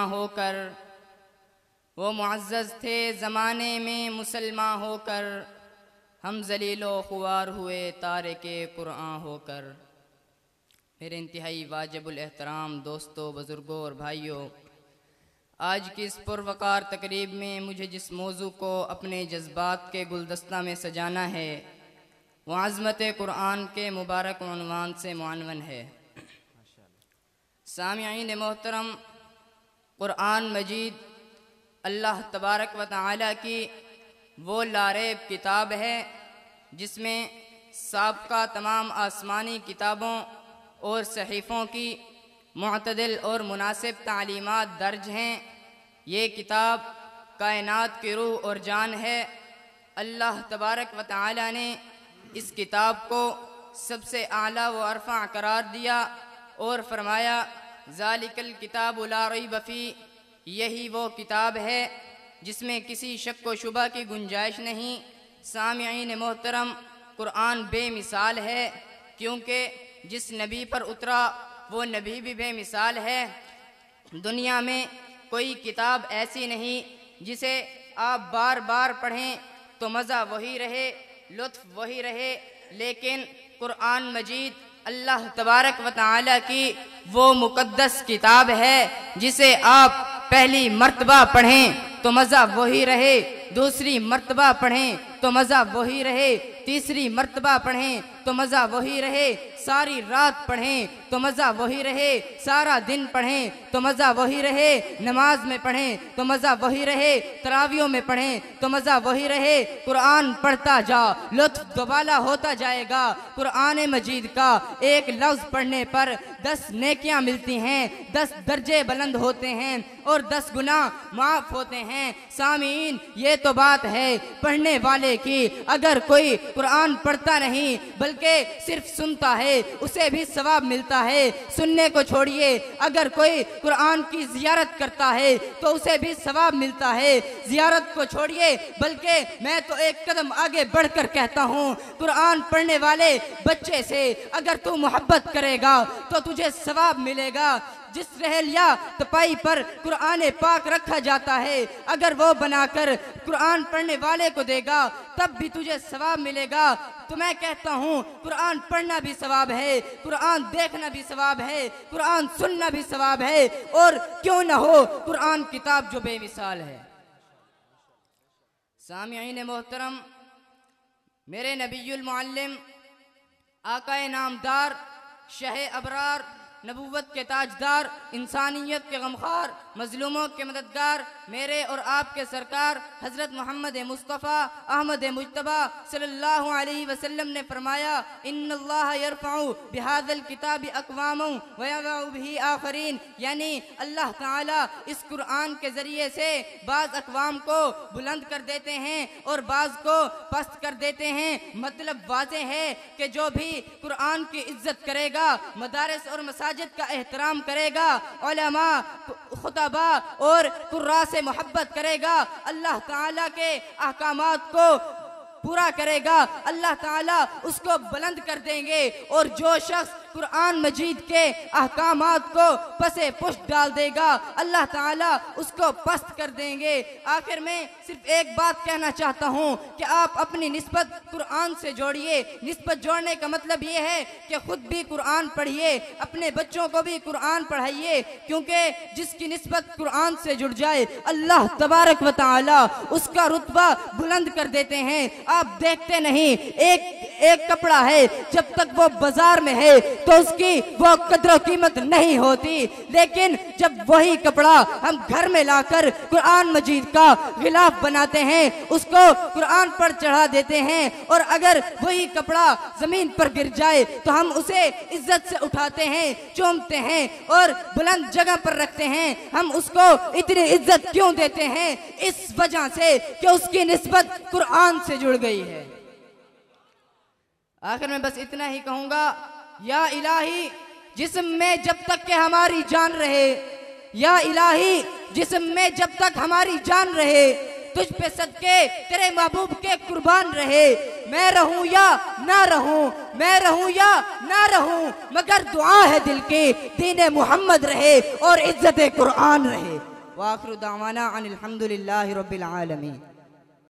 होकर वो मुअज़्ज़ज़ थे ज़माने में मुसलमान होकर, हम ज़लीलो ख़ुवार हुए तारिके कुरान होकर। मेरे इंतहाई वाजिबुल एहतराम दोस्तों, बुज़ुर्गों और भाइयों, आज की इस पुरवकार तकरीब में मुझे जिस मौजू को अपने जज्बात के गुलदस्ता में सजाना है वो अज़मत कुरान के मुबारक उन्वान से मुअन्वन है। सामिईन मोहतरम, कुरान मजीद अल्लाह तबारक व तआला की वो लारेब किताब है जिसमें साबका तमाम आसमानी किताबों और सहीफ़ों की मुअतदिल और मुनासिब तालीमात दर्ज हैं। ये किताब कायनात की रूह और जान है। अल्लाह तबारक व तआला ने इस किताब को सबसे आला व अरफ़ा करार दिया और फरमाया, ज़ालिकल किताबु ला रैब फ़ीह, यही वो किताब है जिसमें किसी शक व शुबा की गुंजाइश नहीं। सामिईन मोहतरम, कुरान बेमिसाल है क्योंकि जिस नबी पर उतरा वो नबी भी बेमिसाल है। दुनिया में कोई किताब ऐसी नहीं जिसे आप बार बार पढ़ें तो मज़ा वही रहे, लुत्फ़ वही रहे, लेकिन कुरान मजीद अल्लाह तबारक व तआला की वो मुक़द्दस किताब है जिसे आप पहली मर्तबा पढ़ें तो मज़ा वही रहे, दूसरी मर्तबा पढ़ें तो मज़ा वही रहे, तीसरी मर्तबा पढ़ें तो मज़ा वही रहे, सारी रात पढ़ें तो मज़ा वही रहे, सारा दिन पढ़ें तो मज़ा वही रहे, नमाज में पढ़ें तो मज़ा वही रहे, तरावियों में पढ़ें तो मज़ा वही रहे। कुरान पढ़ता जा, लुत्फ़ दोबाला होता जाएगा। कुरान मजीद का एक लफ्ज़ पढ़ने पर 10 नेकियां मिलती हैं, 10 दर्जे बुलंद होते हैं और 10 गुनाह माफ़ होते हैं। सामीन, ये तो बात है पढ़ने वाले की। अगर कोई कुरान पढ़ता नहीं बल्कि सिर्फ सुनता है उसे भी सवाब मिलता है। सुनने को छोड़िए, अगर कोई कुरान की ज़ियारत करता है तो उसे भी सवाब मिलता है। ज़ियारत को छोड़िए, बल्कि मैं तो एक कदम आगे बढ़कर कहता हूँ, कुरान पढ़ने वाले बच्चे से अगर तू मोहब्बत करेगा तो तुझे सवाब मिलेगा। जिस रहलिया तपाई पर कुरान पाक रखा जाता है अगर वो बनाकर कुरान पढ़ने वाले को देगा तब भी तुझे सवाब मिलेगा। तो मैं कहता हूँ, कुरान पढ़ना भी सवाब है, कुरान देखना भी सवाब है, कुरान सुनना भी सवाब है, और क्यों ना हो कुरान किताब जो बेमिसाल है। सामिईन मोहतरम, मेरे नबीयुल मुअल्लिम, आकाए नामदार, शहे अबरार, नबूवत के ताजदार, इंसानियत के गमखार, मजलूमों के मददगार, मेरे और आपके सरकार हज़रत मोहम्मद मुस्तफ़ा अहमद मुज्तबा सल्लल्लाहु अलैहि वसल्लम ने फरमाया, इन्नल्लाह यरफ़उ बिहाज़ल किताबि अक़वामौ व यज़उ बिही आख़रीन, यानी अल्लाह ताला इस कुरान के ज़रिए से बाज़ अक़वाम को बुलंद कर देते हैं और बाज़ को पस्त कर देते हैं। मतलब वाज़ेह है कि जो भी कुरान की इज़्ज़त करेगा, मदारिस और मसाजिद का एहतराम करेगा, उलमा, खुतबा और कुर्रा से मोहब्बत करेगा, अल्लाह ताला के अहकामात को पूरा करेगा, अल्लाह ताला उसको बुलंद कर देंगे। और जो शख्स कुरान मजीद के अहकामात को पसे पुष्ट डाल देगा, अल्लाह ताला उसको पस्त कर देंगे। आखिर में सिर्फ एक बात कहना चाहता हूँ कि आप अपनी निस्बत कुरान से जोड़िए। निस्बत जोड़ने का मतलब ये है कि खुद भी कुरान पढ़िए, अपने बच्चों को भी कुरान पढ़ाइए, क्योंकि जिसकी निस्बत कुरान से जुड़ जाए अल्लाह तबारक व तआला उसका रुतबा बुलंद कर देते हैं। आप देखते नहीं, एक कपड़ा है, जब तक वो बाजार में है तो उसकी वो कदर कीमत नहीं होती, लेकिन जब वही कपड़ा हम घर में लाकर कुरान मजीद का गिलाफ बनाते हैं, उसको कुरान पर चढ़ा देते हैं, और अगर वही कपड़ा जमीन पर गिर जाए तो हम उसे इज्जत से उठाते हैं, चूमते हैं और बुलंद जगह पर रखते हैं। हम उसको इतनी इज्जत क्यों देते हैं? इस वजह से कि उसकी निस्बत कुरान से जुड़ गई है। आखिर में बस इतना ही कहूँगा, या इलाही जिस्म में जब तक के हमारी जान रहे, या इलाही जिस्म में जब तक हमारी जान रहे, तुझ पे सदके तेरे महबूब के कुर्बान रहे। मैं रहूं या ना रहूं, मैं रहूं या ना रहूं, मगर दुआ है दिल की दीन मोहम्मद रहे और इज्जत कुरान रहे। वाखिर दावाना अनिल हम्दुलिल्लाहि रब्बिल आलमीन।